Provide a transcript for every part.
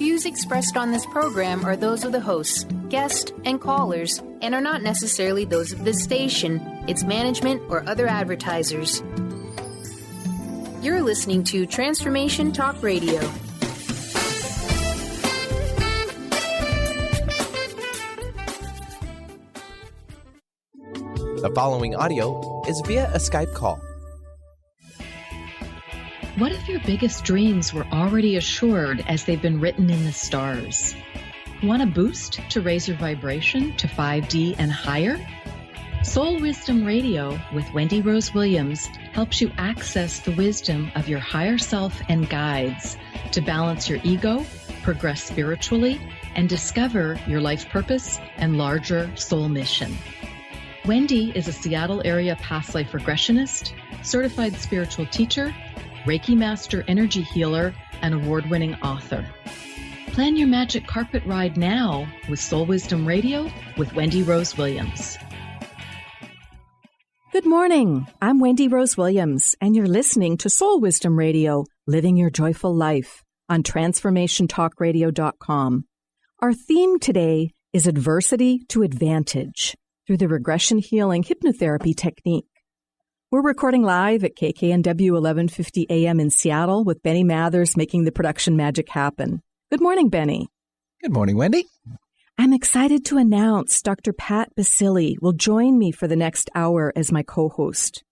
views expressed on this program are those of the hosts, guests, and callers, and are not necessarily those of this station, its management, or other advertisers. You're listening to Transformation Talk Radio. The following audio is via a Skype call. What if your biggest dreams were already assured as they've been written in the stars? Want a boost to raise your vibration to 5D and higher? Soul Wisdom Radio with Wendy Rose Williams helps you access the wisdom of your higher self and guides to balance your ego, progress spiritually, and discover your life purpose and larger soul mission. Wendy is a Seattle area past life regressionist, certified spiritual teacher, Reiki Master Energy Healer, and award-winning author. Plan your magic carpet ride now with Soul Wisdom Radio with Wendy Rose Williams. Good morning. I'm Wendy Rose Williams, and you're listening to Soul Wisdom Radio, Living Your Joyful Life on TransformationTalkRadio.com. Our theme today is Adversity to Advantage through the Regression Healing Hypnotherapy Technique. We're recording live at KKNW 1150 AM in Seattle with Benny Mathers making the production magic happen. Good morning, Benny. Good morning, Wendy. I'm excited to announce Dr. Pat Baccili will join me for the next hour as my co-host.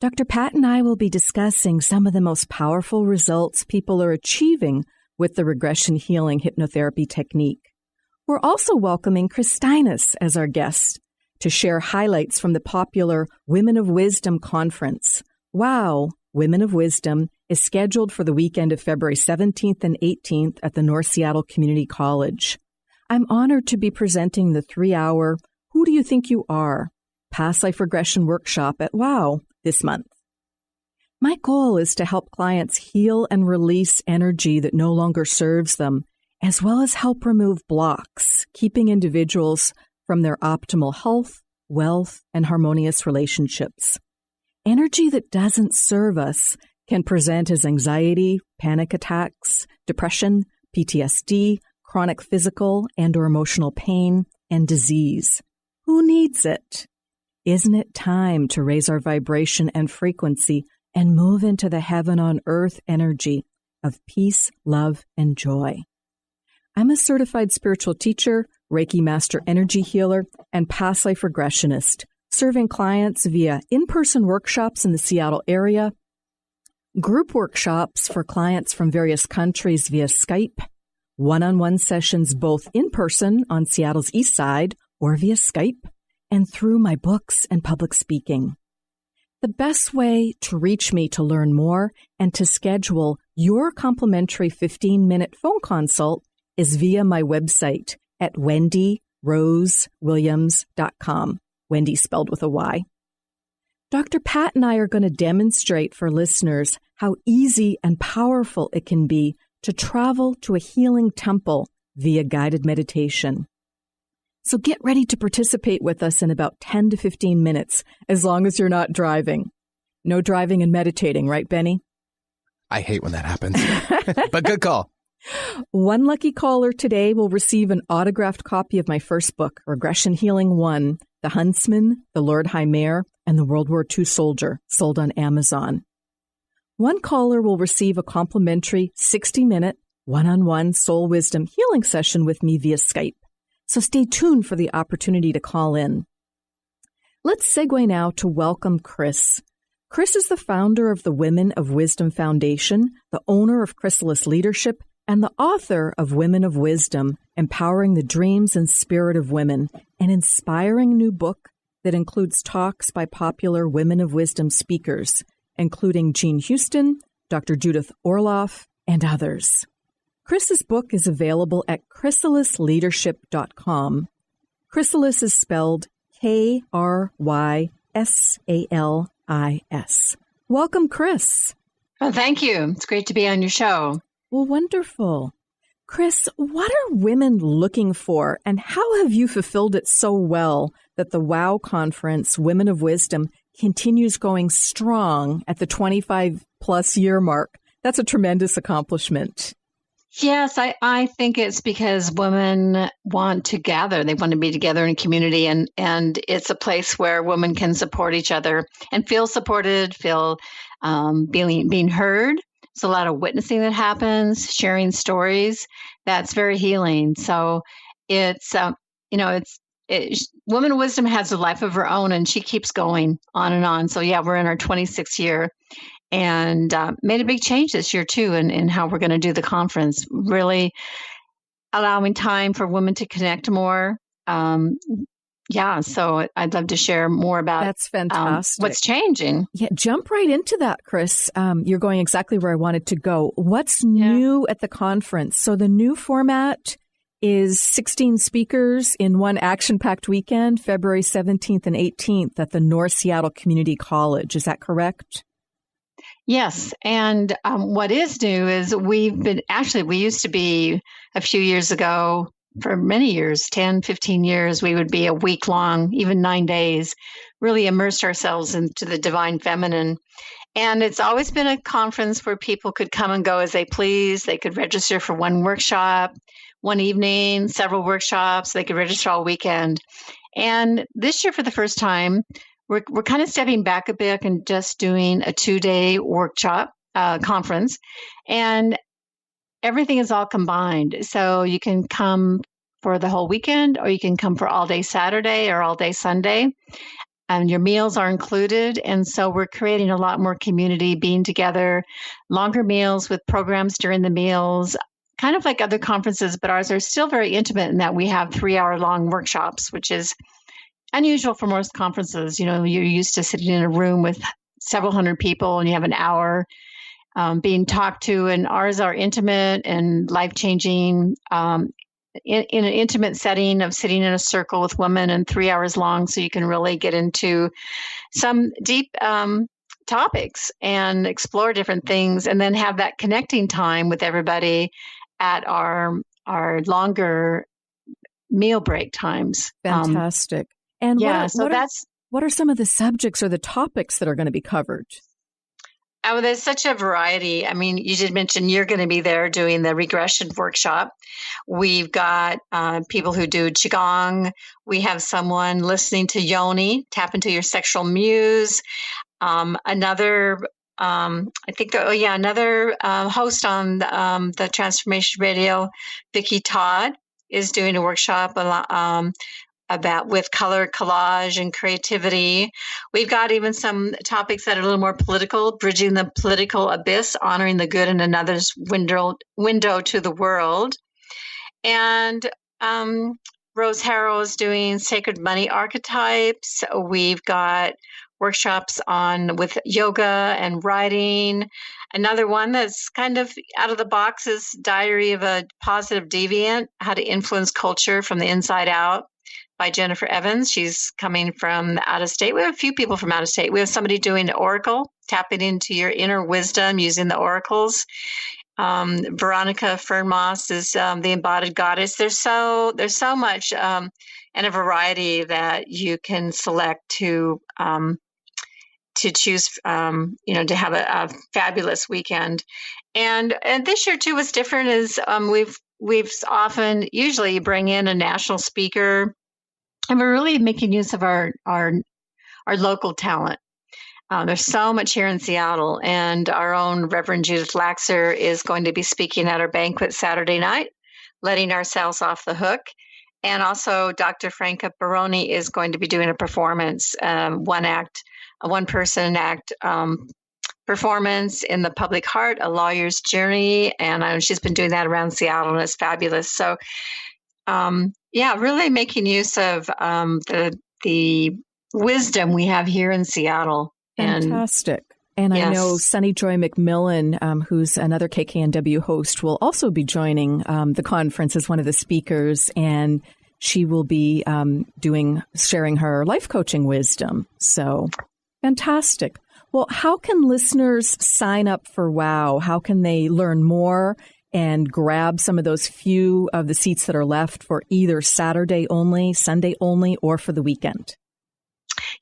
Dr. Pat and I will be discussing some of the most powerful results people are achieving with the Regression Healing Hypnotherapy Technique. We're also welcoming Kris Steinnes as our guest to share highlights from the popular Women of Wisdom conference. Wow, Women of Wisdom is scheduled for the weekend of February 17th and 18th at the North Seattle Community College. I'm honored to be presenting the 3-hour Who Do You Think You Are? Past Life Regression Workshop at WOW this month. My goal is to help clients heal and release energy that no longer serves them, as well as help remove blocks, keeping individuals from their optimal health, wealth, and harmonious relationships. Energy that doesn't serve us can present as anxiety, panic attacks, depression, PTSD, chronic physical and or emotional pain, and disease. Who needs it? Isn't it time to raise our vibration and frequency and move into the heaven on earth energy of peace, love, and joy? I'm a certified spiritual teacher, Reiki Master Energy Healer, and past life regressionist, serving clients via in-person workshops in the Seattle area, group workshops for clients from various countries via Skype, one-on-one sessions both in person on Seattle's east side or via Skype, and through my books and public speaking. The best way to reach me to learn more and to schedule your complimentary 15-minute phone consult is via my website at WendyRoseWilliams.com. Wendy spelled with a Y. Dr. Pat and I are going to demonstrate for listeners how easy and powerful it can be to travel to a healing temple via guided meditation. So get ready to participate with us in about 10 to 15 minutes, as long as you're not driving. No driving and meditating, right, Benny? I hate when that happens, but good call. One lucky caller today will receive an autographed copy of my first book, Regression Healing I, The Huntsman, The Lord High Mayor, and the World War II Soldier, sold on Amazon. One caller will receive a complimentary 60-minute one-on-one soul wisdom healing session with me via Skype. So stay tuned for the opportunity to call in. Let's segue now to welcome Kris. Kris is the founder of the Women of Wisdom Foundation, the owner of Chrysalis Leadership, and the author of Women of Wisdom, Empowering the Dreams and Spirit of Women, an inspiring new book that includes talks by popular Women of Wisdom speakers, including Jean Houston, Dr. Judith Orlife, and others. Kris's book is available at chrysalisleadership.com. Chrysalis is spelled K-R-Y-S-A-L-I-S. Welcome, Kris. Oh, thank you. It's great to be on your show. Well, wonderful. Kris, what are women looking for, and how have you fulfilled it so well that the WOW conference, Women of Wisdom, continues going strong at the 25-plus year mark? That's a tremendous accomplishment. Yes, I think it's because women want to gather. They want to be together in a community, and it's a place where women can support each other and feel supported, feel being heard. There's a lot of witnessing that happens, sharing stories. That's very healing. So it's Woman Wisdom has a life of her own, and she keeps going on and on. So yeah, we're in our 26th year. And made a big change this year, too, in how we're going to do the conference, really allowing time for women to connect more. So I'd love to share more about That's fantastic. What's changing. Yeah, jump right into that, Kris. You're going exactly where I wanted to go. What's new at the conference? So the new format is 16 speakers in one action-packed weekend, February 17th and 18th at the North Seattle Community College. Is that correct? Yes. And what is new is we used to be a few years ago, for many years, 10, 15 years, we would be a week long, even 9 days, really immersed ourselves into the divine feminine. And it's always been a conference where people could come and go as they please. They could register for one workshop, one evening, several workshops. They could register all weekend. And this year, for the first time, we're kind of stepping back a bit and just doing a 2-day workshop conference, and everything is all combined. So you can come for the whole weekend, or you can come for all day Saturday or all day Sunday, and your meals are included. And so we're creating a lot more community, being together, longer meals with programs during the meals, kind of like other conferences, but ours are still very intimate in that we have 3-hour-long workshops, which is unusual for most conferences. You're used to sitting in a room with several hundred people and you have an hour being talked to, and ours are intimate and life-changing in an intimate setting of sitting in a circle with women, and 3 hours long, so you can really get into some deep topics and explore different things, and then have that connecting time with everybody at our longer meal break times. Fantastic. And what are some of the subjects or the topics that are going to be covered? Oh, there's such a variety. I mean, you did mention you're going to be there doing the regression workshop. We've got people who do Qigong. We have someone listening to Yoni, tap into your sexual muse. Another host on the Transformation Radio, Vicki Todd, is doing a workshop about with color, collage, and creativity. We've got even some topics that are a little more political, bridging the political abyss, honoring the good in another's window to the world. And Rose Harrow is doing sacred money archetypes. We've got workshops with yoga and writing. Another one that's kind of out of the box is Diary of a Positive Deviant, How to Influence Culture from the Inside Out, by Jennifer Evans. She's coming from out of state. We have a few people from out of state. We have somebody doing the oracle, tapping into your inner wisdom using the oracles. Veronica Fernmoss is the embodied goddess. There's so much and a variety that you can select to choose, to have a fabulous weekend. And this year too, what's different is we've usually bring in a national speaker. And we're really making use of our local talent. There's so much here in Seattle, and our own Reverend Judith Laxer is going to be speaking at our banquet Saturday night, letting ourselves off the hook. And also Dr. Franca Baroni is going to be doing a performance, one-person act performance in the public heart, A Lawyer's Journey. And she's been doing that around Seattle, and it's fabulous. So really making use of the wisdom we have here in Seattle. Fantastic. And yes. I know Sunny Joy McMillan, who's another KKNW host, will also be joining the conference as one of the speakers, and she will be sharing her life coaching wisdom. So fantastic. Well, how can listeners sign up for WOW? How can they learn more and grab some of those few of the seats that are left for either Saturday only, Sunday only, or for the weekend?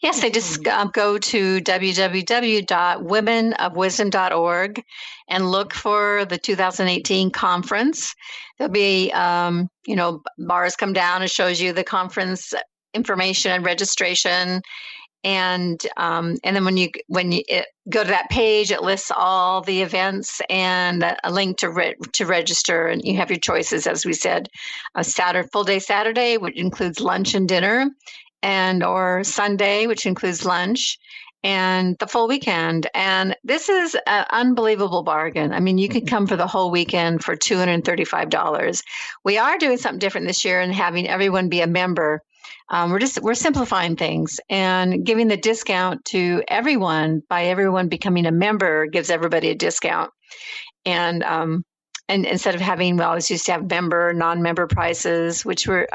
Yes, they just go to www.womenofwisdom.org and look for the 2018 conference. There'll be, bars come down and shows you the conference information and registration. And then when you go to that page, it lists all the events and a link to register, and you have your choices, as we said, a full day Saturday, which includes lunch and dinner, or Sunday, which includes lunch, and the full weekend. And this is an unbelievable bargain. I mean, you could come for the whole weekend for $235. We are doing something different this year and having everyone be a member. We're simplifying things and giving the discount to everyone. By everyone becoming a member gives everybody a discount. And instead of having, we always used to have member, non-member prices, which were,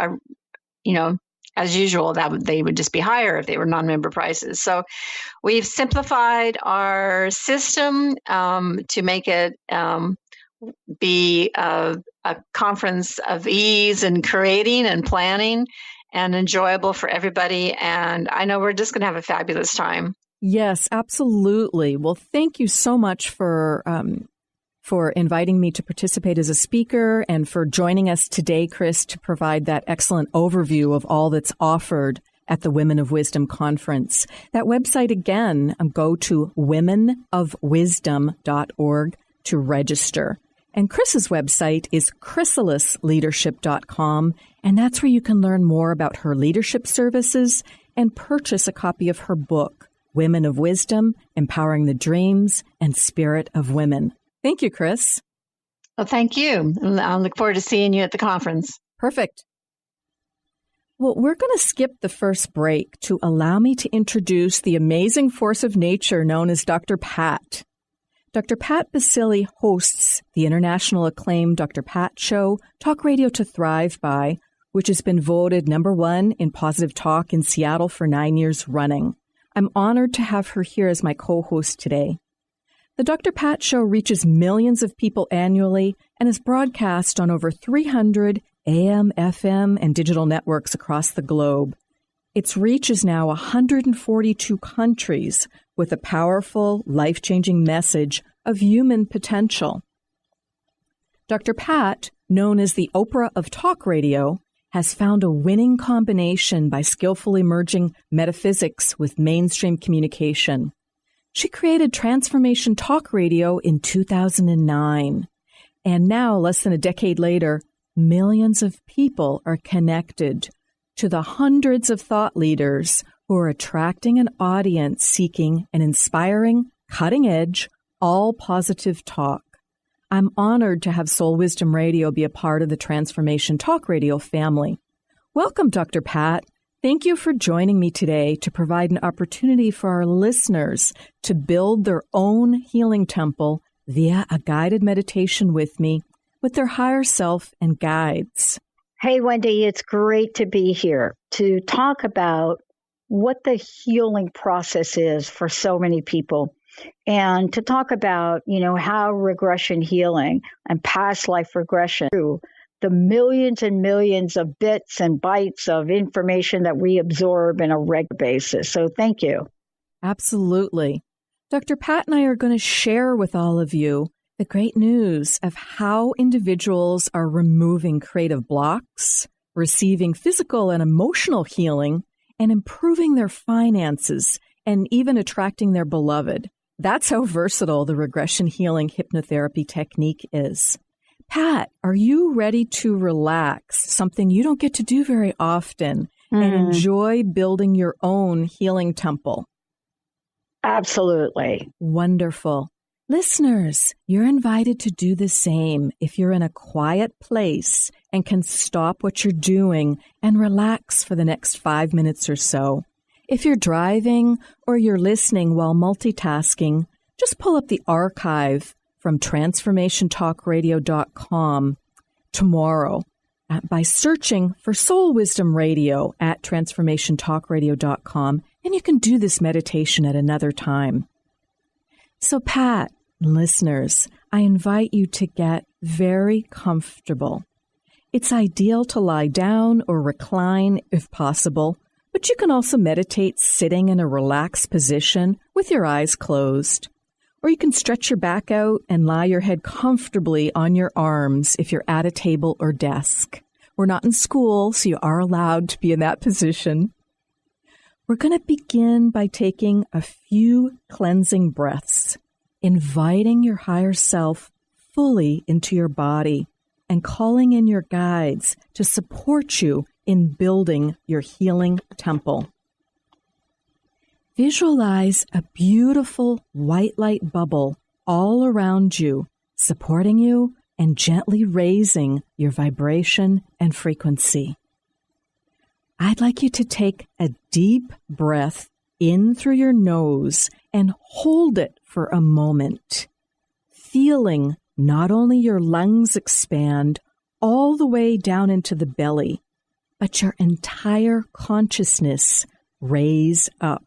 as usual, they would just be higher if they were non-member prices. So we've simplified our system to make it be a conference of ease and creating and planning, and enjoyable for everybody. And I know we're just going to have a fabulous time. Yes, absolutely. Well, thank you so much for inviting me to participate as a speaker and for joining us today, Kris, to provide that excellent overview of all that's offered at the Women of Wisdom Conference. That website again, go to womenofwisdom.org to register. And Kris's website is chrysalisleadership.com, and that's where you can learn more about her leadership services and purchase a copy of her book, Women of Wisdom, Empowering the Dreams and Spirit of Women. Thank you, Kris. Well, thank you. I look forward to seeing you at the conference. Perfect. Well, we're going to skip the first break to allow me to introduce the amazing force of nature known as Dr. Pat. Dr. Pat Baccili hosts the international acclaimed Dr. Pat Show, Talk Radio to Thrive By, which has been voted #1 in positive talk in Seattle for 9 years running. I'm honored to have her here as my co-host today. The Dr. Pat Show reaches millions of people annually and is broadcast on over 300 AM, FM, and digital networks across the globe. Its reach is now 142 countries with a powerful, life-changing message of human potential. Dr. Pat, known as the Oprah of talk radio, has found a winning combination by skillfully merging metaphysics with mainstream communication. She created Transformation Talk Radio in 2009. And now, less than a decade later, millions of people are connected to the hundreds of thought leaders who are attracting an audience seeking an inspiring, cutting-edge, all-positive talk. I'm honored to have Soul Wisdom Radio be a part of the Transformation Talk Radio family. Welcome, Dr. Pat. Thank you for joining me today to provide an opportunity for our listeners to build their own healing temple via a guided meditation with me, with their higher self and guides. Hey, Wendy, it's great to be here to talk about what the healing process is for so many people, and to talk about, how regression healing and past life regression, the millions and millions of bits and bytes of information that we absorb on a regular basis. So thank you. Absolutely. Dr. Pat and I are going to share with all of you the great news of how individuals are removing creative blocks, receiving physical and emotional healing, and improving their finances, and even attracting their beloved. That's how versatile the regression healing hypnotherapy technique is. Pat, are you ready to relax, something you don't get to do very often, and enjoy building your own healing temple? Absolutely. Wonderful. Listeners, you're invited to do the same if you're in a quiet place and can stop what you're doing and relax for the next 5 minutes or so. If you're driving or you're listening while multitasking, just pull up the archive from transformationtalkradio.com tomorrow by searching for Soul Wisdom Radio at transformationtalkradio.com, and you can do this meditation at another time. So, Pat, listeners, I invite you to get very comfortable. It's ideal to lie down or recline if possible, But you can also meditate sitting in a relaxed position with your eyes closed. Or you can stretch your back out and lie your head comfortably on your arms if you're at a table or desk. We're not in school, so you are allowed to be in that position. We're going to begin by taking a few cleansing breaths, inviting your higher self fully into your body and calling in your guides to support you in building your healing temple. Visualize a beautiful white light bubble all around you, supporting you and gently raising your vibration and frequency. I'd like you to take a deep breath in through your nose and hold it for a moment, feeling not only your lungs expand all the way down into the belly, but your entire consciousness raise up.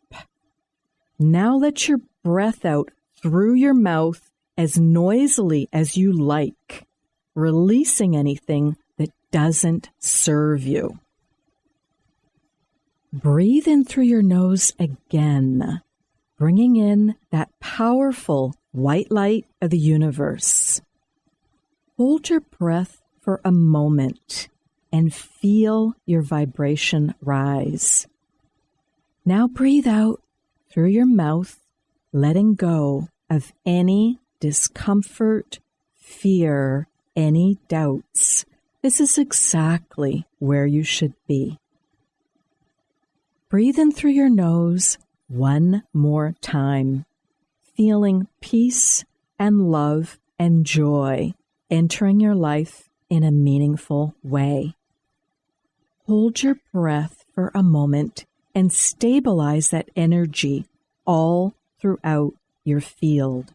Now let your breath out through your mouth as noisily as you like, releasing anything that doesn't serve you. Breathe in through your nose again, bringing in that powerful white light of the universe. Hold your breath for a moment and feel your vibration rise. Now breathe out through your mouth, letting go of any discomfort, fear, any doubts. This is exactly where you should be. Breathe in through your nose one more time, feeling peace and love and joy entering your life in a meaningful way. Hold your breath for a moment and stabilize that energy all throughout your field.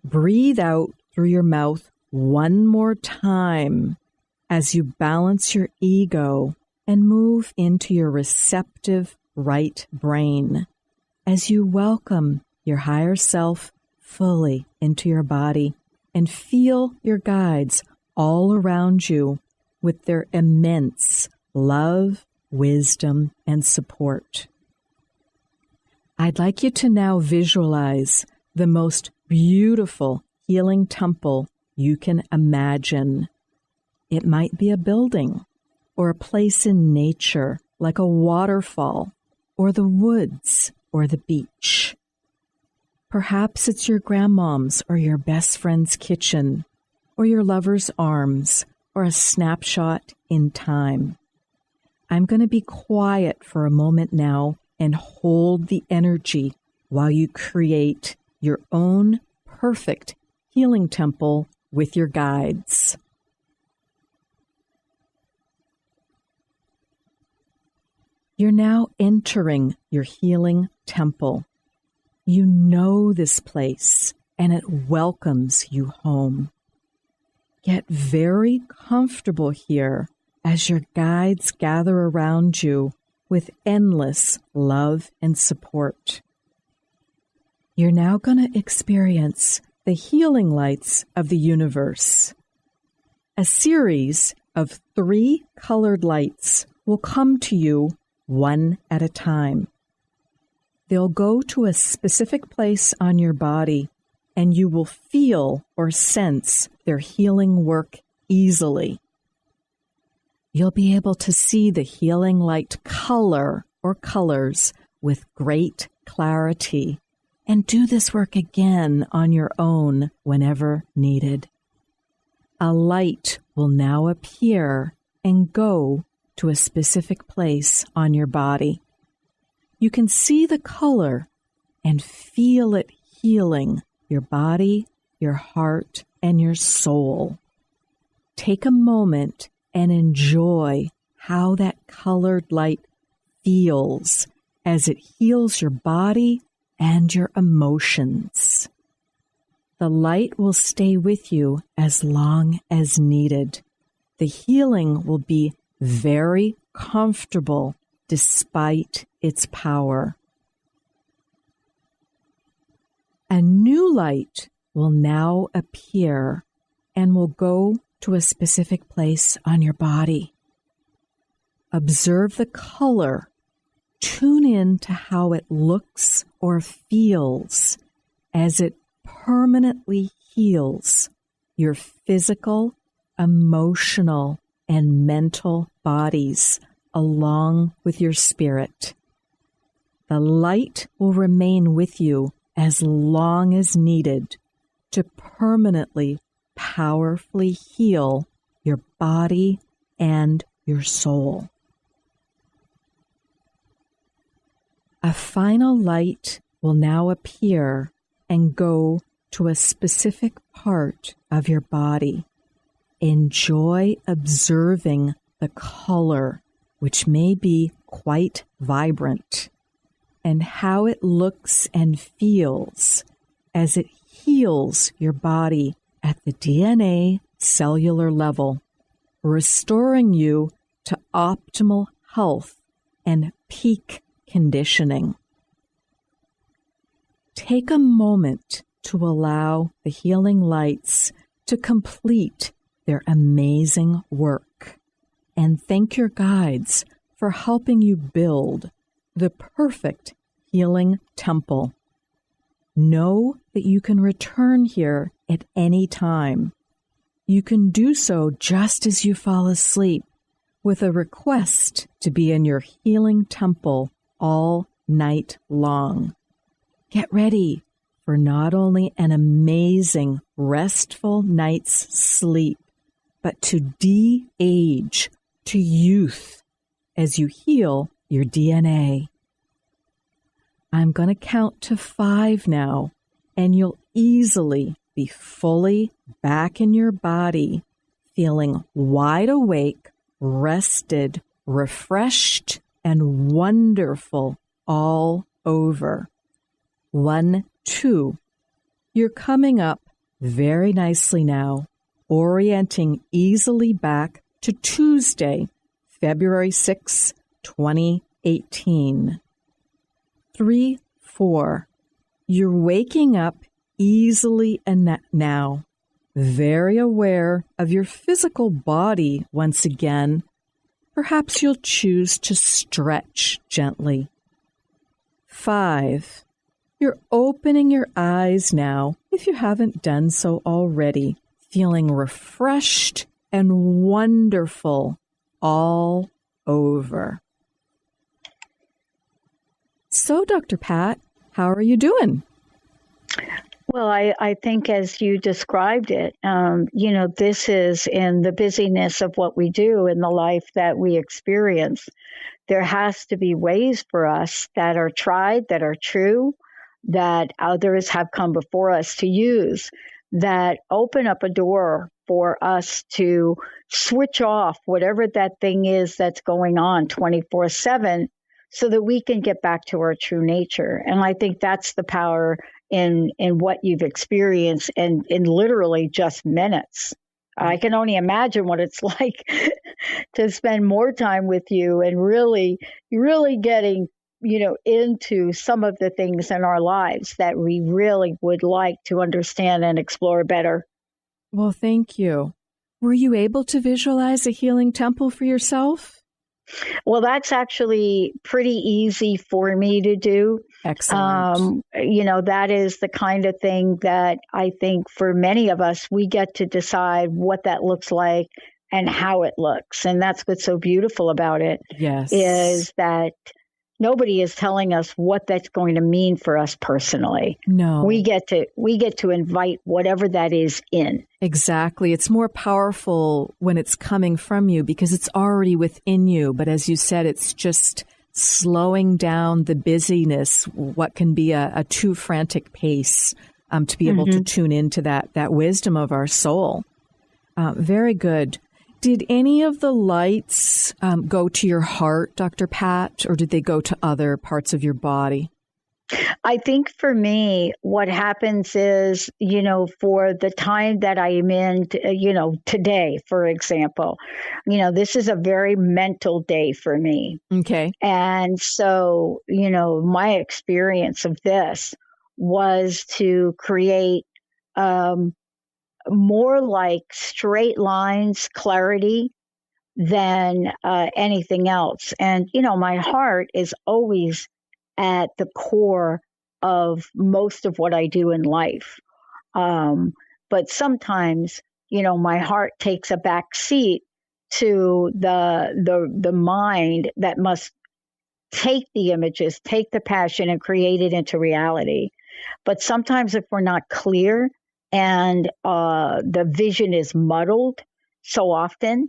Breathe out through your mouth one more time as you balance your ego and move into your receptive right brain as you welcome your higher self fully into your body and feel your guides all around you with their immense love, wisdom, and support. I'd like you to now visualize the most beautiful healing temple you can imagine. It might be a building or a place in nature like a waterfall or the woods or the beach. Perhaps it's your grandmom's or your best friend's kitchen or your lover's arms or a snapshot in time. I'm going to be quiet for a moment now and hold the energy while you create your own perfect healing temple with your guides. You're now entering your healing temple. You know this place, and it welcomes you home. Get very comfortable here as your guides gather around you with endless love and support. You're now going to experience the healing lights of the universe. A series of 3 colored lights will come to you one at a time. They'll go to a specific place on your body, and you will feel or sense their healing work easily. You'll be able to see the healing light color or colors with great clarity and do this work again on your own whenever needed. A light will now appear and go to a specific place on your body. You can see the color and feel it healing your body, your heart, and your soul. Take a moment and enjoy how that colored light feels as it heals your body and your emotions. The light will stay with you as long as needed. The healing will be very comfortable despite its power. A new light will now appear and will go to a specific place on your body. Observe the color tune in to how it looks or feels as it permanently heals your physical, emotional, and mental bodies along with your spirit. The light will remain with you as long as needed to permanently, powerfully heal your body and your soul. A final light will now appear and go to a specific part of your body. Enjoy observing the color, which may be quite vibrant, and how it looks and feels as it heals your body at the DNA cellular level, restoring you to optimal health and peak conditioning. Take a moment to allow the healing lights to complete their amazing work, and thank your guides for helping you build the perfect healing temple. Know that you can return here at any time. You can do so just as you fall asleep with a request to be in your healing temple all night long. Get ready for not only an amazing, restful night's sleep, but to de-age to youth as you heal your DNA. I'm going to count to 5 now, and you'll easily be fully back in your body, feeling wide awake, rested, refreshed, and wonderful all over. 1, 2. You're coming up very nicely now, orienting easily back to Tuesday, February 6, 2018. 3, 4. You're waking up easily and now, very aware of your physical body once again. Perhaps you'll choose to stretch gently. 5. You're opening your eyes now, if you haven't done so already, feeling refreshed and wonderful all over. So, Dr. Pat, how are you doing? Well, I think as you described it, this is in the busyness of what we do in the life that we experience. There has to be ways for us that are tried, that are true, that others have come before us to use, that open up a door for us to switch off whatever that thing is that's going on 24/7 so that we can get back to our true nature. And I think that's the power in what you've experienced in literally just minutes. I can only imagine what it's like to spend more time with you and really getting, into some of the things in our lives that we really would like to understand and explore better. Well, thank you. Were you able to visualize a healing temple for yourself? Well, that's actually pretty easy for me to do. Excellent. That is the kind of thing that I think for many of us, we get to decide what that looks like and how it looks. And that's what's so beautiful about it. Yes. Is that nobody is telling us what that's going to mean for us personally. No. We get to invite whatever that is in. Exactly. It's more powerful when it's coming from you because it's already within you. But as you said, it's just slowing down the busyness, what can be a too frantic pace, to be able to tune into that wisdom of our soul. Very good. Did any of the lights go to your heart, Dr. Pat, or did they go to other parts of your body? I think for me, what happens is, for the time that I am in, today, for example, this is a very mental day for me. Okay. And so, my experience of this was to create more like straight lines, clarity, than anything else. And, my heart is always at the core of most of what I do in life. But sometimes, my heart takes a back seat to the mind that must take the images, take the passion, and create it into reality. But sometimes if we're not clear and the vision is muddled so often,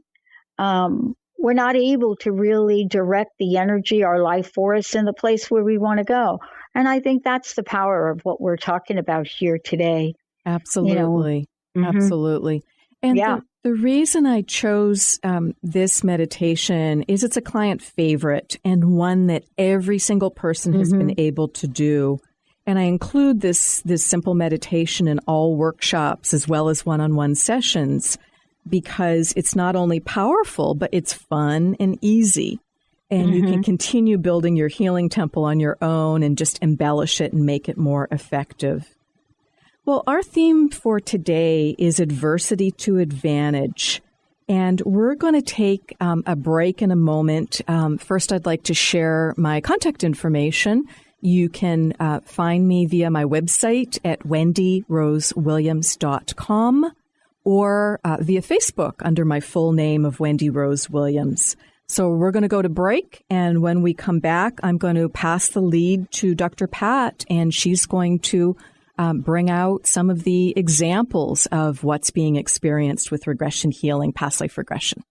we're not able to really direct the energy, our life force, in the place where we want to go. And I think that's the power of what we're talking about here today. Absolutely. Absolutely. And the reason I chose this meditation is it's a client favorite and one that every single person has been able to do. And I include this simple meditation in all workshops as well as one-on-one sessions because it's not only powerful, but it's fun and easy. And you can continue building your healing temple on your own and just embellish it and make it more effective. Well, our theme for today is adversity to advantage. And we're going to take a break in a moment. First, I'd like to share my contact information. You can find me via my website at WendyRoseWilliams.com or via Facebook under my full name of Wendy Rose Williams. So we're going to go to break, and when we come back, I'm going to pass the lead to Dr. Pat, and she's going to bring out some of the examples of what's being experienced with regression healing, past life regression.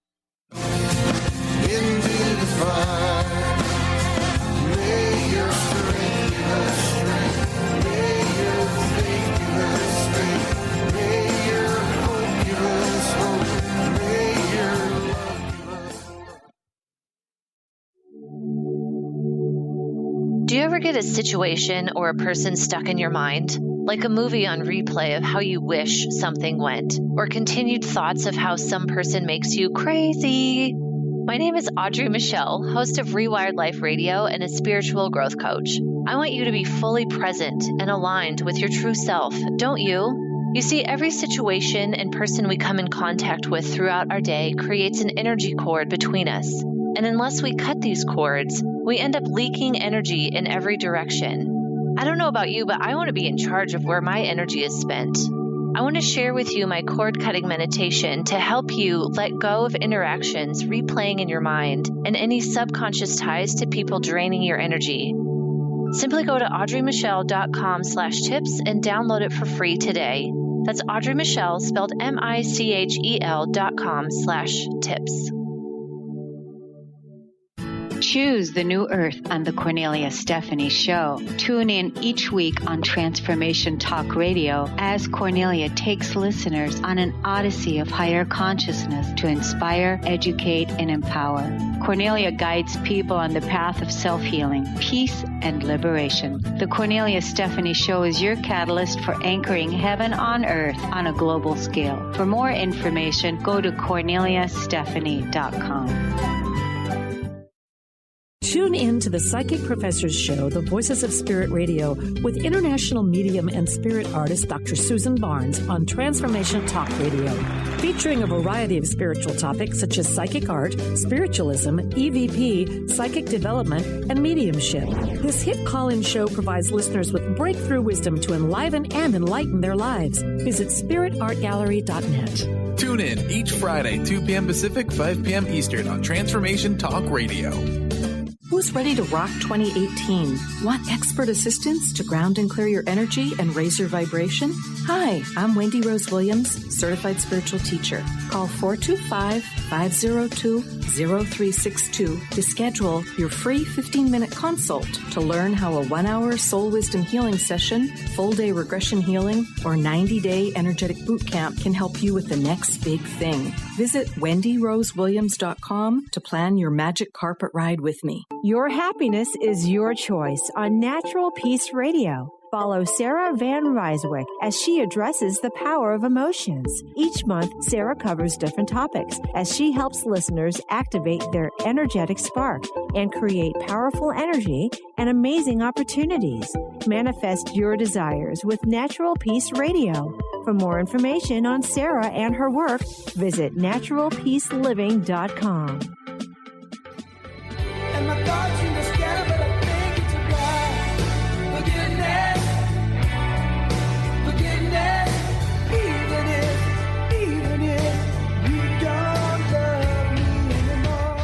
Do you ever get a situation or a person stuck in your mind? Like a movie on replay of how you wish something went, or continued thoughts of how some person makes you crazy? My name is Audrey Michelle, host of Rewired Life Radio and a spiritual growth coach. I want you to be fully present and aligned with your true self, don't you? You see, every situation and person we come in contact with throughout our day creates an energy cord between us. And unless we cut these cords, we end up leaking energy in every direction. I don't know about you, but I want to be in charge of where my energy is spent. I want to share with you my cord-cutting meditation to help you let go of interactions replaying in your mind and any subconscious ties to people draining your energy. Simply go to audreymichelle.com/tips and download it for free today. That's Audrey Michelle, spelled MICHEL.com/tips. Choose the new earth on the Cornelia Stephanie Show. Tune in each week on Transformation Talk Radio as Cornelia takes listeners on an odyssey of higher consciousness to inspire, educate, and empower. Cornelia guides people on the path of self-healing, peace, and liberation. The Cornelia Stephanie Show is your catalyst for anchoring heaven on earth on a global scale. For more information, go to corneliastephanie.com. Tune in to the Psychic Professors Show, The Voices of Spirit Radio, with international medium and spirit artist Dr. Susan Barnes on Transformation Talk Radio, featuring a variety of spiritual topics such as psychic art, spiritualism, EVP, psychic development, and mediumship. This hit call-in show provides listeners with breakthrough wisdom to enliven and enlighten their lives. Visit spiritartgallery.net. Tune in each Friday, 2 p.m. Pacific, 5 p.m. Eastern on Transformation Talk Radio. Who's ready to rock 2018? Want expert assistance to ground and clear your energy and raise your vibration? Hi, I'm Wendy Rose Williams, certified spiritual teacher. Call 425-502-0362 to schedule your free 15-minute consult to learn how a 1-hour soul wisdom healing session, full-day regression healing, or 90-day energetic boot camp can help you with the next big thing. Visit WendyRoseWilliams.com to plan your magic carpet ride with me. Your happiness is your choice on Natural Peace Radio. Follow Sarah Van Ryswick as she addresses the power of emotions. Each month, Sarah covers different topics as she helps listeners activate their energetic spark and create powerful energy and amazing opportunities. Manifest your desires with Natural Peace Radio. For more information on Sarah and her work, visit naturalpeaceliving.com. And my thoughts in the sky, but I think it's a blind. Forgiveness, even if you don't love me anymore.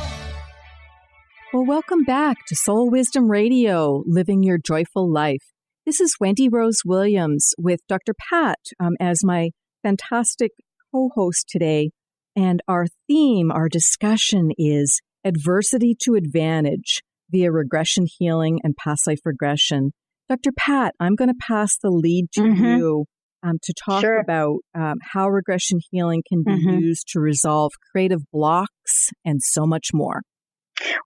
Well, welcome back to Soul Wisdom Radio, Living Your Joyful Life. This is Wendy Rose Williams with Dr. Pat as my fantastic co-host today. And our theme, our discussion is Adversity to Advantage via Regression Healing and Past Life Regression. Dr. Pat, I'm going to pass the lead to you to talk about how regression healing can be used to resolve creative blocks and so much more.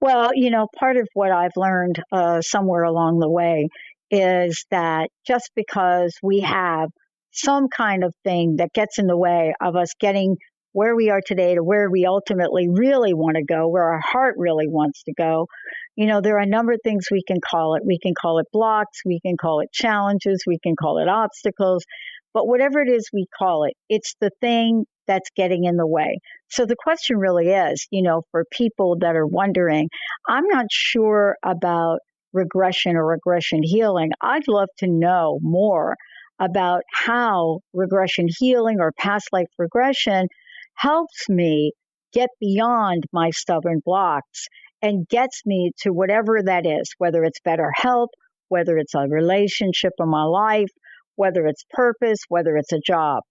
Well, part of what I've learned somewhere along the way is that just because we have some kind of thing that gets in the way of us getting where we are today to where we ultimately really want to go, where our heart really wants to go, there are a number of things we can call it. We can call it blocks. We can call it challenges. We can call it obstacles. But whatever it is we call it, it's the thing that's getting in the way. So the question really is, for people that are wondering, I'm not sure about regression or regression healing. I'd love to know more about how regression healing or past life regression helps me get beyond my stubborn blocks and gets me to whatever that is, whether it's better health, whether it's a relationship in my life, whether it's purpose, whether it's a job.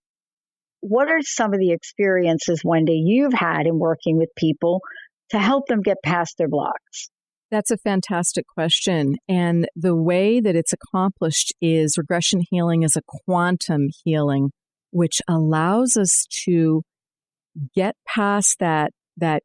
What are some of the experiences, Wendy, you've had in working with people to help them get past their blocks? That's a fantastic question. And the way that it's accomplished is regression healing is a quantum healing, which allows us to get past that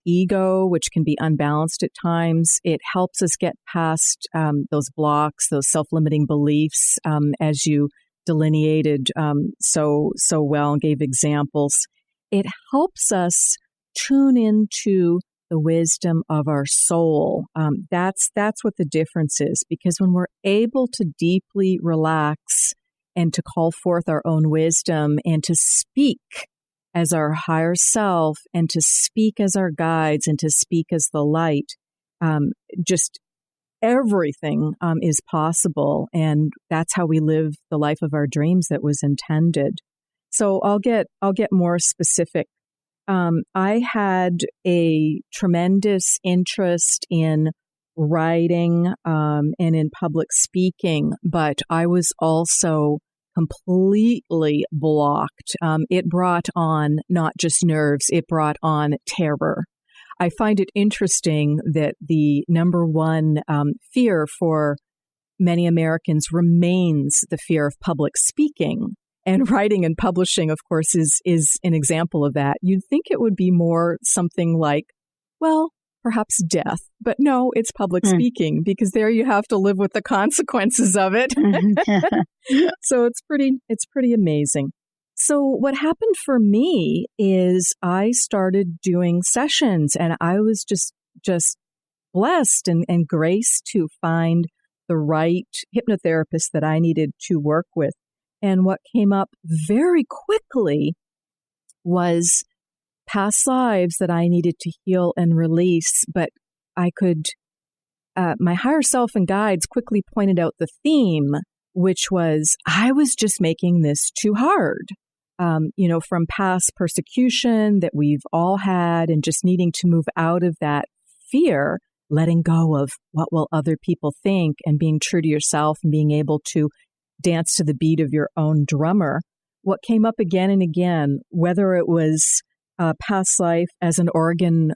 ego, which can be unbalanced at times. It helps us get past those blocks, those self-limiting beliefs, as you delineated so well and gave examples. It helps us tune into the wisdom of our soul. That's what the difference is, because when we're able to deeply relax and to call forth our own wisdom and to speak as our higher self and to speak as our guides and to speak as the light, just everything is possible. And that's how we live the life of our dreams that was intended. So I'll get more specific. I had a tremendous interest in writing and in public speaking, but I was also completely blocked. It brought on not just nerves, it brought on terror. I find it interesting that the number one fear for many Americans remains the fear of public speaking. And writing and publishing, of course, is an example of that. You'd think it would be more something like, well, perhaps death. But no, it's public speaking, because there you have to live with the consequences of it. So it's pretty amazing. So what happened for me is I started doing sessions, and I was just blessed and graced to find the right hypnotherapist that I needed to work with. And what came up very quickly was past lives that I needed to heal and release. But I could, my higher self and guides quickly pointed out the theme, which was I was just making this too hard. From past persecution that we've all had and just needing to move out of that fear, letting go of what will other people think and being true to yourself and being able to dance to the beat of your own drummer. What came up again and again, whether it was past life as an Oregon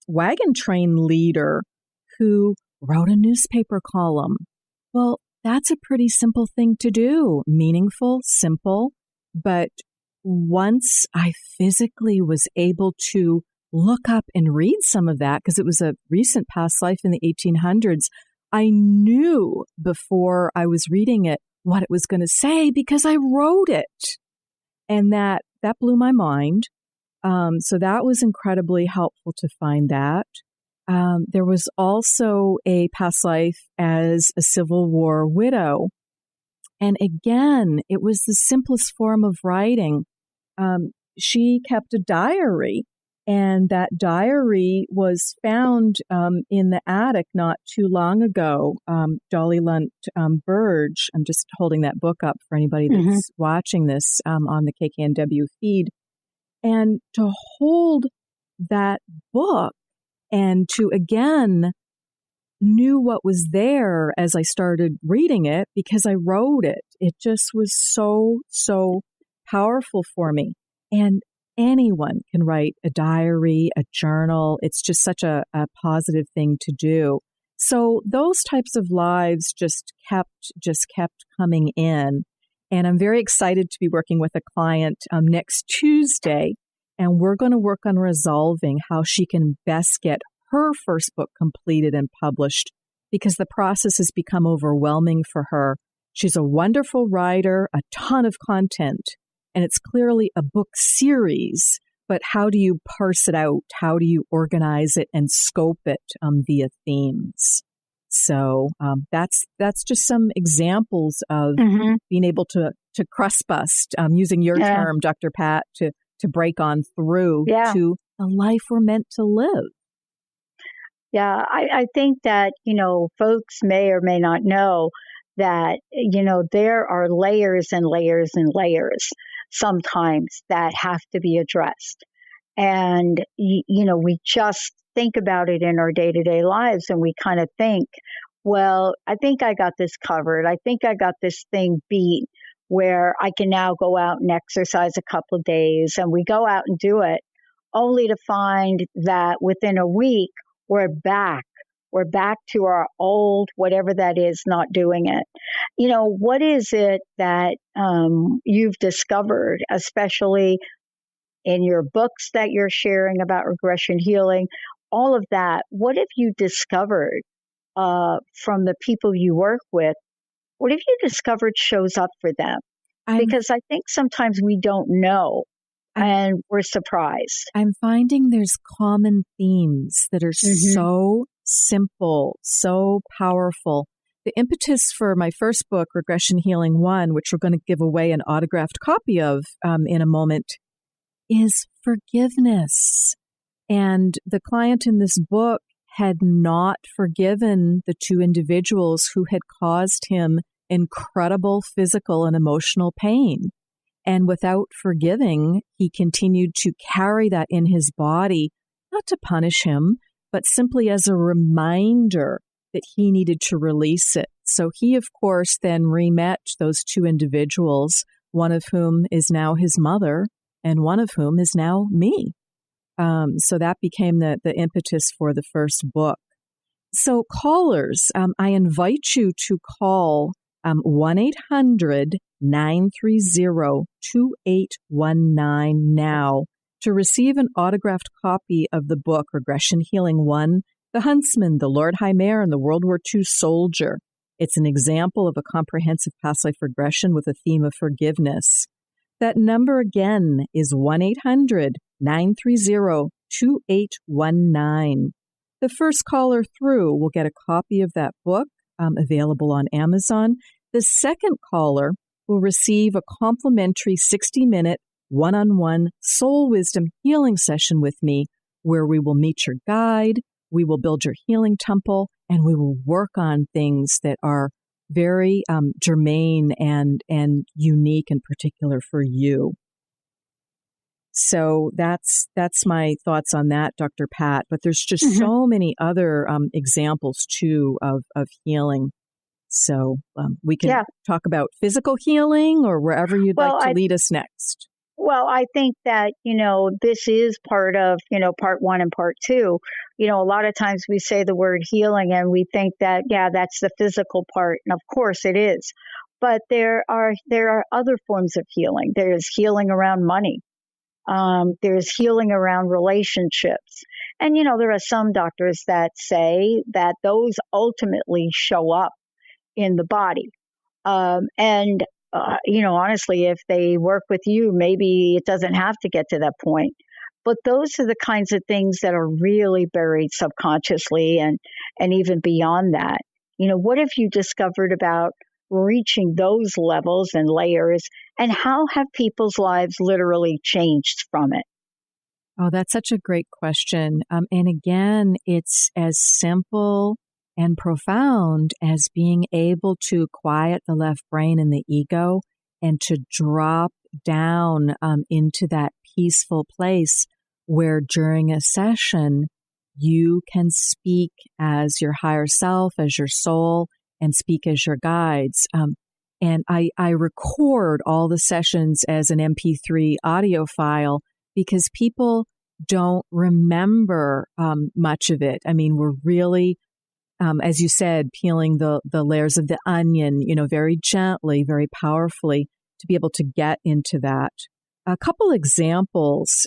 wagon train leader who wrote a newspaper column. Well, that's a pretty simple thing to do, meaningful, simple. But once I physically was able to look up and read some of that, because it was a recent past life in the 1800s, I knew before I was reading it what it was going to say because I wrote it. And that blew my mind. So that was incredibly helpful to find that. There was also a past life as a Civil War widow. And again, it was the simplest form of writing. She kept a diary, and that diary was found in the attic not too long ago. Dolly Lunt Burge, I'm just holding that book up for anybody that's watching this on the KKNW feed. And to hold that book and to, again, knew what was there as I started reading it because I wrote it. It just was so powerful for me. And anyone can write a diary, a journal. It's just such a positive thing to do. So those types of lives just kept coming in. And I'm very excited to be working with a client next Tuesday. And we're going to work on resolving how she can best get her first book completed and published because the process has become overwhelming for her. She's a wonderful writer, a ton of content, and it's clearly a book series, but how do you parse it out? How do you organize it and scope it via themes? So that's just some examples of being able to crust bust, using your term, Dr. Pat, to break on through to the life we're meant to live. Yeah, I think that, folks may or may not know that, there are layers and layers and layers sometimes that have to be addressed. And, we just think about it in our day-to-day lives and we kind of think, well, I think I got this covered. I think I got this thing beat where I can now go out and exercise a couple of days. And we go out and do it only to find that within a week, we're back to our old, whatever that is, not doing it. What is it that you've discovered, especially in your books that you're sharing about regression healing, all of that? What have you discovered from the people you work with? What have you discovered shows up for them? Because I think sometimes we don't know. And we're surprised. I'm finding there's common themes that are so simple, so powerful. The impetus for my first book, Regression Healing I, which we're going to give away an autographed copy of in a moment, is forgiveness. And the client in this book had not forgiven the two individuals who had caused him incredible physical and emotional pain. And without forgiving, he continued to carry that in his body, not to punish him, but simply as a reminder that he needed to release it. So he, of course, then remet those two individuals, one of whom is now his mother and one of whom is now me. So that became the impetus for the first book. So callers, I invite you to call 1-800-930-2819 now to receive an autographed copy of the book, Regression Healing I, The Huntsman, the Lord High Mayor, and the World War II Soldier. It's an example of a comprehensive past life regression with a theme of forgiveness. That number again is 1-800-930-2819. The first caller through will get a copy of that book, available on Amazon. The second caller will receive a complimentary 60-minute one-on-one soul wisdom healing session with me, where we will meet your guide, we will build your healing temple, and we will work on things that are very germane and unique and particular for you. So that's my thoughts on that, Dr. Pat. But there's just so many other examples, too, of healing. So we can talk about physical healing or wherever you'd like to lead us next. Well, I think that, this is part of, part one and part two. A lot of times we say the word healing and we think that, that's the physical part. And of course it is. But there are other forms of healing. There's healing around money. There's healing around relationships. And, there are some doctors that say that those ultimately show up in the body. Honestly, if they work with you, maybe it doesn't have to get to that point. But those are the kinds of things that are really buried subconsciously and even beyond that. What have you discovered about reaching those levels and layers? And how have people's lives literally changed from it? Oh, that's such a great question. And again, it's as simple and profound as being able to quiet the left brain and the ego and to drop down into that peaceful place where during a session, you can speak as your higher self, as your soul, and speak as your guides. And I record all the sessions as an MP3 audio file because people don't remember much of it. I mean, we're really, as you said, peeling the layers of the onion, very gently, very powerfully to be able to get into that. A couple examples.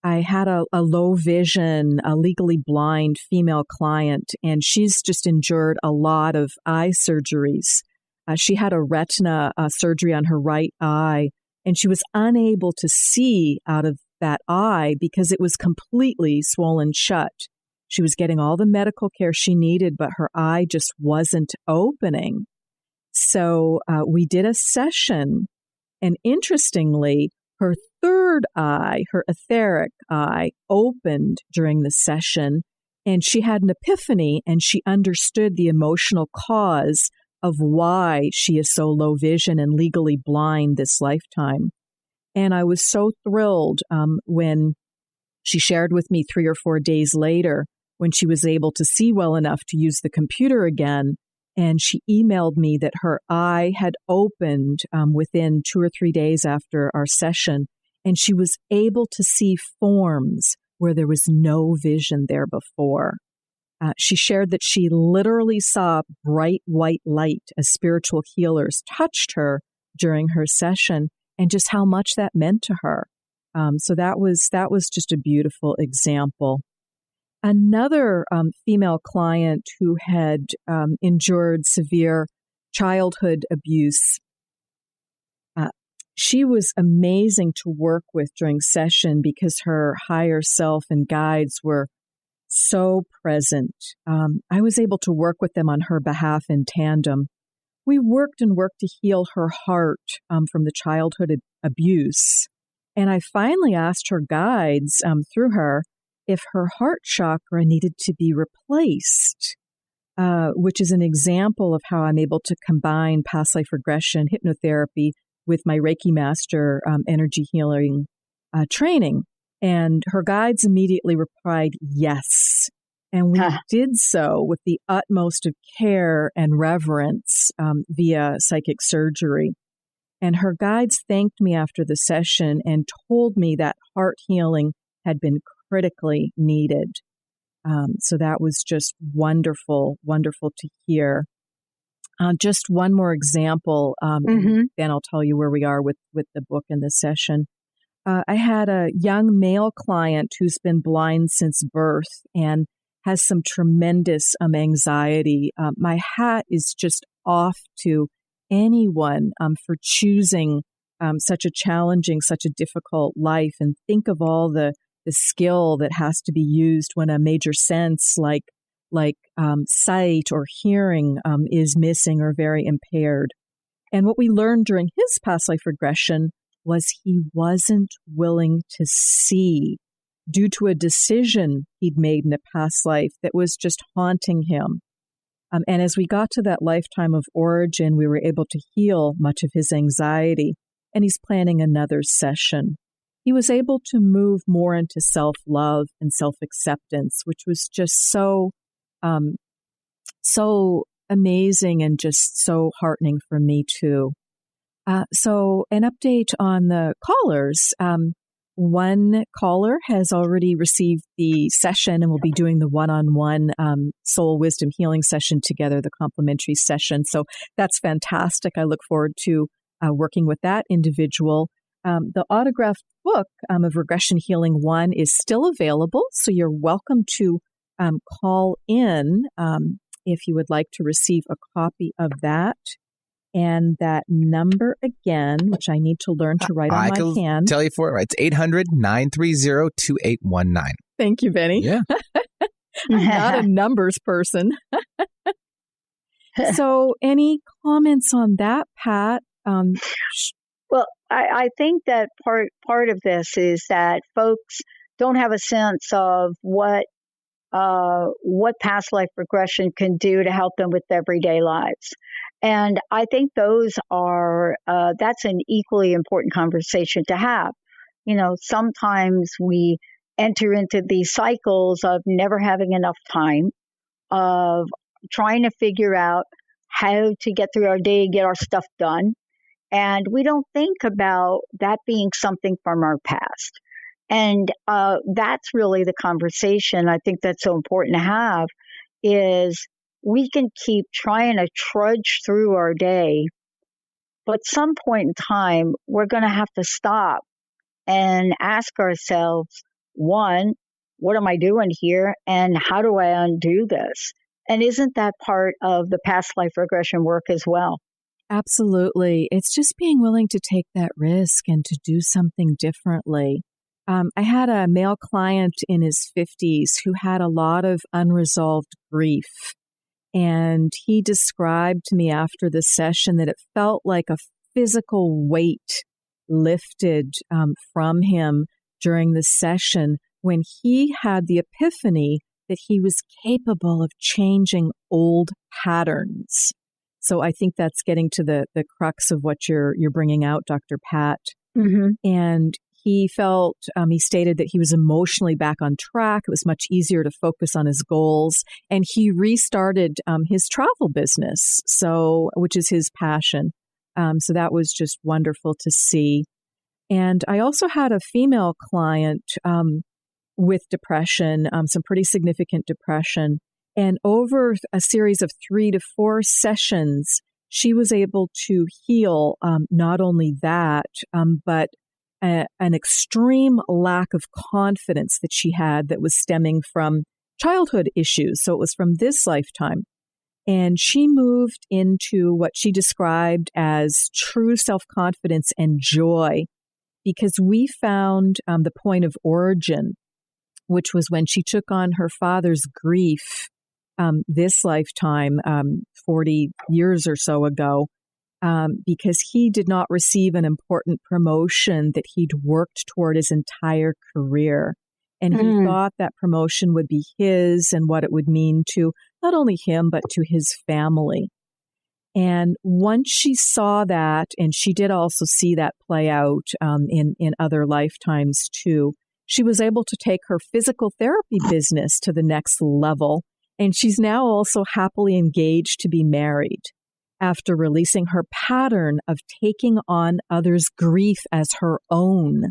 I had a low vision, a legally blind female client, and she's just endured a lot of eye surgeries. She had a retina surgery on her right eye, and she was unable to see out of that eye because it was completely swollen shut. She was getting all the medical care she needed, but her eye just wasn't opening. So we did a session, and interestingly, her third eye, her etheric eye, opened during the session, and she had an epiphany, and she understood the emotional cause of why she is so low vision and legally blind this lifetime. And I was so thrilled when she shared with me 3 or 4 days later when she was able to see well enough to use the computer again. And she emailed me that her eye had opened within 2 or 3 days after our session. And she was able to see forms where there was no vision there before. She shared that she literally saw bright white light as spiritual healers touched her during her session and just how much that meant to her. So that was just a beautiful example. Another female client who had endured severe childhood abuse, she was amazing to work with during session because her higher self and guides were so present. I was able to work with them on her behalf in tandem. We worked to heal her heart from the childhood abuse. And I finally asked her guides through her if her heart chakra needed to be replaced, which is an example of how I'm able to combine past life regression, hypnotherapy with my Reiki Master energy healing training. And her guides immediately replied, yes. And we did so with the utmost of care and reverence via psychic surgery. And her guides thanked me after the session and told me that heart healing had been critically needed. So that was just wonderful, wonderful to hear. Just one more example, and then I'll tell you where we are with the book and the session. I had a young male client who's been blind since birth and has some tremendous anxiety. My hat is just off to anyone for choosing such a challenging, such a difficult life, and think of all the skill that has to be used when a major sense like sight or hearing is missing or very impaired. And what we learned during his past life regression was he wasn't willing to see due to a decision he'd made in a past life that was just haunting him. And as we got to that lifetime of origin, we were able to heal much of his anxiety, and he's planning another session. He was able to move more into self-love and self-acceptance, which was just so amazing and just so heartening for me too. So an update on the callers. One caller has already received the session and will be doing the one-on-one Soul Wisdom Healing session together, the complimentary session. So that's fantastic. I look forward to working with that individual. The autographed book of Regression Healing I is still available, so you're welcome to call in if you would like to receive a copy of that. And that number again, which I need to learn to write on my hand. Tell you for it, right? It's 800-930-2819. Thank you, Benny. Yeah. I'm not a numbers person. So any comments on that, Pat? Well, I think that part of this is that folks don't have a sense of what past life regression can do to help them with everyday lives. And I think those are, that's an equally important conversation to have. You know, sometimes we enter into these cycles of never having enough time, of trying to figure out how to get through our day, get our stuff done. And we don't think about that being something from our past. And that's really the conversation I think that's so important to have, is we can keep trying to trudge through our day, but some point in time, we're going to have to stop and ask ourselves, one, what am I doing here? And how do I undo this? And isn't that part of the past life regression work as well? Absolutely. It's just being willing to take that risk and to do something differently. I had a male client in his 50s who had a lot of unresolved grief. And he described to me after the session that it felt like a physical weight lifted from him during the session when he had the epiphany that he was capable of changing old patterns. So I think that's getting to the crux of what you're bringing out, Dr. Pat. Mm-hmm. And he felt, he stated that he was emotionally back on track. It was much easier to focus on his goals. And he restarted his travel business, which is his passion. So that was just wonderful to see. And I also had a female client with depression, some pretty significant depression. And over a series of 3 to 4 sessions, she was able to heal not only that, but an extreme lack of confidence that she had that was stemming from childhood issues. So it was from this lifetime. And she moved into what she described as true self-confidence and joy, because we found the point of origin, which was when she took on her father's grief this lifetime, 40 years or so ago, because he did not receive an important promotion that he'd worked toward his entire career. And he thought that promotion would be his and what it would mean to not only him, but to his family. And once she saw that, and she did also see that play out in other lifetimes too, she was able to take her physical therapy business to the next level. And she's now also happily engaged to be married after releasing her pattern of taking on others' grief as her own,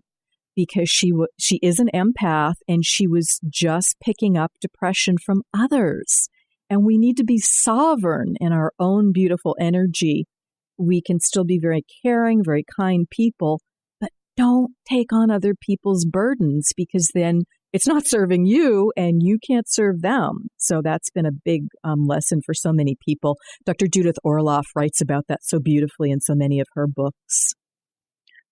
because she is an empath and she was just picking up depression from others. And we need to be sovereign in our own beautiful energy. We can still be very caring, very kind people, but don't take on other people's burdens, because then it's not serving you and you can't serve them. So that's been a big lesson for so many people. Dr. Judith Orloff writes about that so beautifully in so many of her books.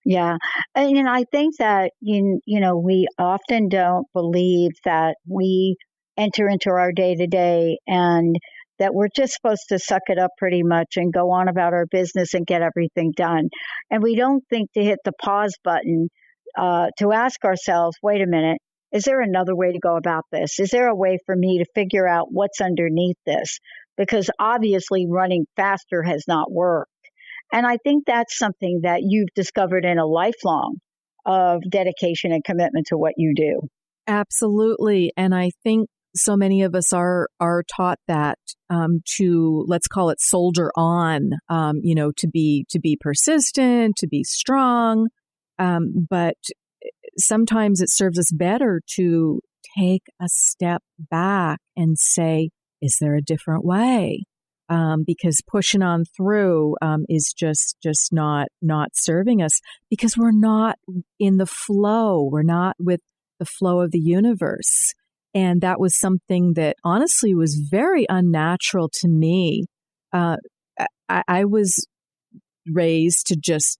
Yeah. And I think that, we often don't believe that we enter into our day to day and that we're just supposed to suck it up pretty much and go on about our business and get everything done. And we don't think to hit the pause button to ask ourselves, wait a minute, is there another way to go about this? Is there a way for me to figure out what's underneath this? Because obviously running faster has not worked. And I think that's something that you've discovered in a lifelong of dedication and commitment to what you do. Absolutely. And I think so many of us are taught that to, let's call it soldier on, to be persistent, to be strong. But sometimes it serves us better to take a step back and say, is there a different way? Because pushing on through is just not serving us, because we're not in the flow. We're not with the flow of the universe. And that was something that honestly was very unnatural to me. I was raised to just,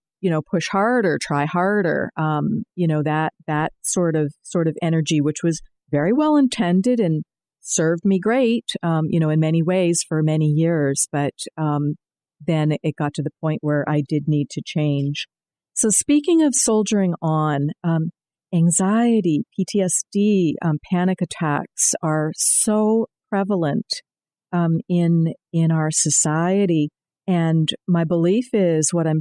push harder, try harder, that sort of energy, which was very well intended and served me great, in many ways for many years. But then it got to the point where I did need to change. So speaking of soldiering on, anxiety, PTSD, panic attacks are so prevalent in our society. And my belief is what I'm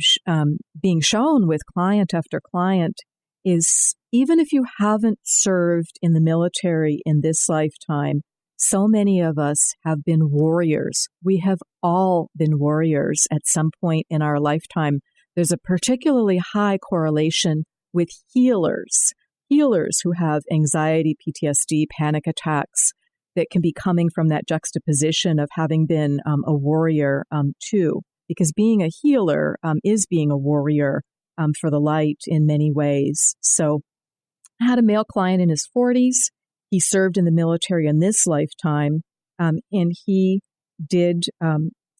being shown with client after client is even if you haven't served in the military in this lifetime, so many of us have been warriors. We have all been warriors at some point in our lifetime. There's a particularly high correlation with healers who have anxiety, PTSD, panic attacks that can be coming from that juxtaposition of having been a warrior too. Because being a healer is being a warrior for the light in many ways. So I had a male client in his 40s. He served in the military in this lifetime, and he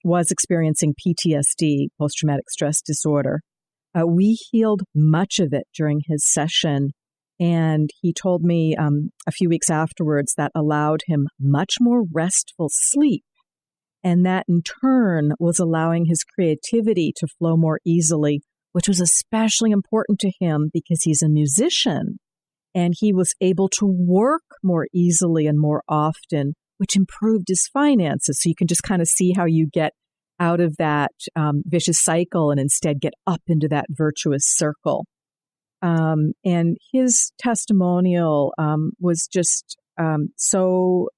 was experiencing PTSD, post-traumatic stress disorder. We healed much of it during his session, and he told me a few weeks afterwards that allowed him much more restful sleep, and that in turn was allowing his creativity to flow more easily, which was especially important to him because he's a musician. And he was able to work more easily and more often, which improved his finances. So you can just kind of see how you get out of that vicious cycle and instead get up into that virtuous circle. And his testimonial was just so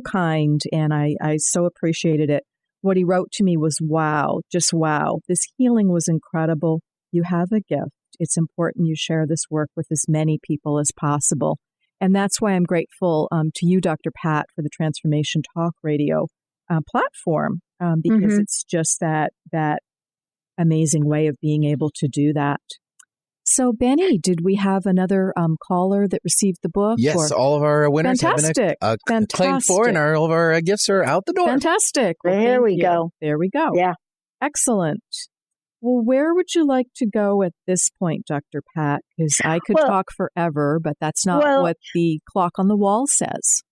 kind, and I so appreciated it. What he wrote to me was, wow, just wow. This healing was incredible. You have a gift. It's important you share this work with as many people as possible. And that's why I'm grateful to you, Dr. Pat, for the Transformation Talk Radio platform, because it's just that amazing way of being able to do that. So, Benny, did we have another caller that received the book? Yes, all of our winners have been claimed for, and all of our gifts are out the door. Fantastic. Well, there we go. There we go. Yeah. Excellent. Well, where would you like to go at this point, Dr. Pat? Because I could talk forever, but that's not what the clock on the wall says.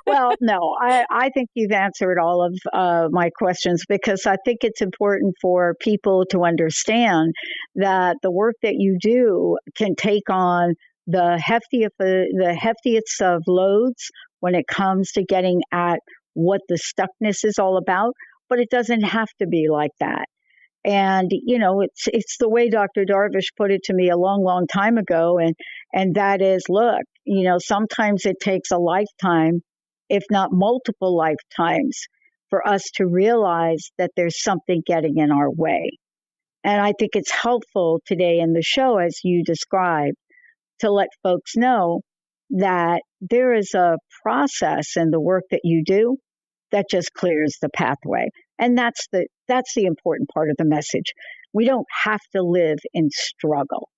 Well, no, I think you've answered all of my questions, because I think it's important for people to understand that the work that you do can take on the heftiest of loads when it comes to getting at what the stuckness is all about, but it doesn't have to be like that. And, it's the way Dr. Darvish put it to me a long, long time ago. And that is, look, sometimes it takes a lifetime, if not multiple lifetimes, for us to realize that there's something getting in our way. And I think it's helpful today in the show, as you described, to let folks know that there is a process in the work that you do that just clears the pathway. And that's the important part of the message. We don't have to live in struggle.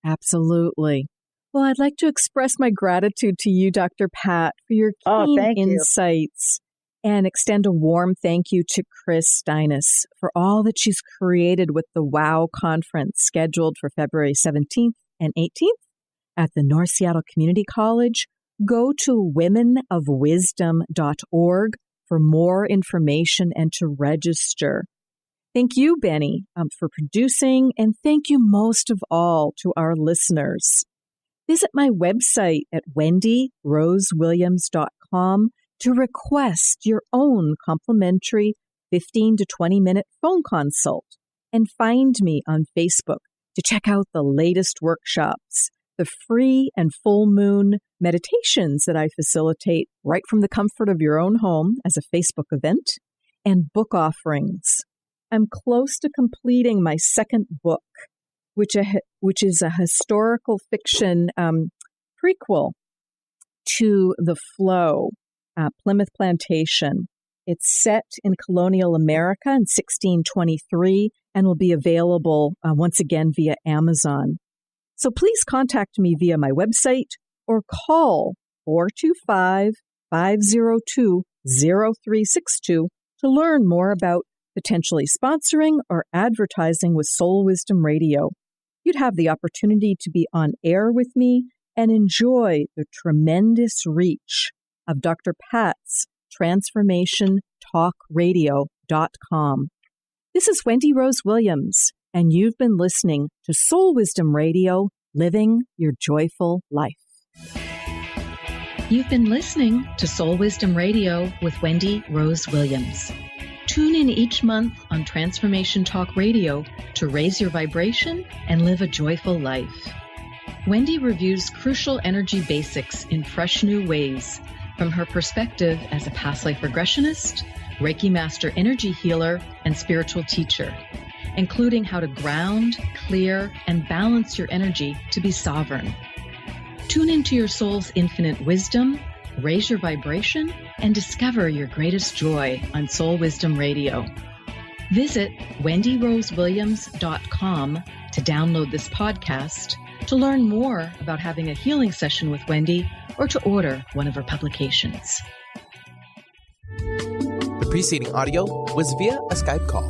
Absolutely. Well, I'd like to express my gratitude to you, Dr. Pat, for your keen insights and extend a warm thank you to Kris Steinnes for all that she's created with the WOW conference scheduled for February 17th and 18th at the North Seattle Community College. Go to womenofwisdom.org for more information and to register. Thank you, Benny, for producing, and thank you most of all to our listeners. Visit my website at wendy.rosewilliams.com to request your own complimentary 15 to 20-minute phone consult, and find me on Facebook to check out the latest workshops, the free and full moon meditations that I facilitate right from the comfort of your own home as a Facebook event, and book offerings. I'm close to completing my second book, which is a historical fiction prequel to The Flow, Plymouth Plantation. It's set in colonial America in 1623 and will be available once again via Amazon. So please contact me via my website or call 425-502-0362 to learn more about potentially sponsoring or advertising with Soul Wisdom Radio. You'd have the opportunity to be on air with me and enjoy the tremendous reach of Dr. Pat's TransformationTalkRadio.com. This is Wendy Rose Williams, and you've been listening to Soul Wisdom Radio, living your joyful life. You've been listening to Soul Wisdom Radio with Wendy Rose Williams. Tune in each month on Transformation Talk Radio to raise your vibration and live a joyful life. Wendy reviews crucial energy basics in fresh new ways from her perspective as a past life regressionist, Reiki master energy healer, and spiritual teacher, including how to ground, clear, and balance your energy to be sovereign. Tune into your soul's infinite wisdom, raise your vibration, and discover your greatest joy on Soul Wisdom Radio. Visit WendyRoseWilliams.com to download this podcast, to learn more about having a healing session with Wendy, or to order one of her publications. The preceding audio was via a Skype call.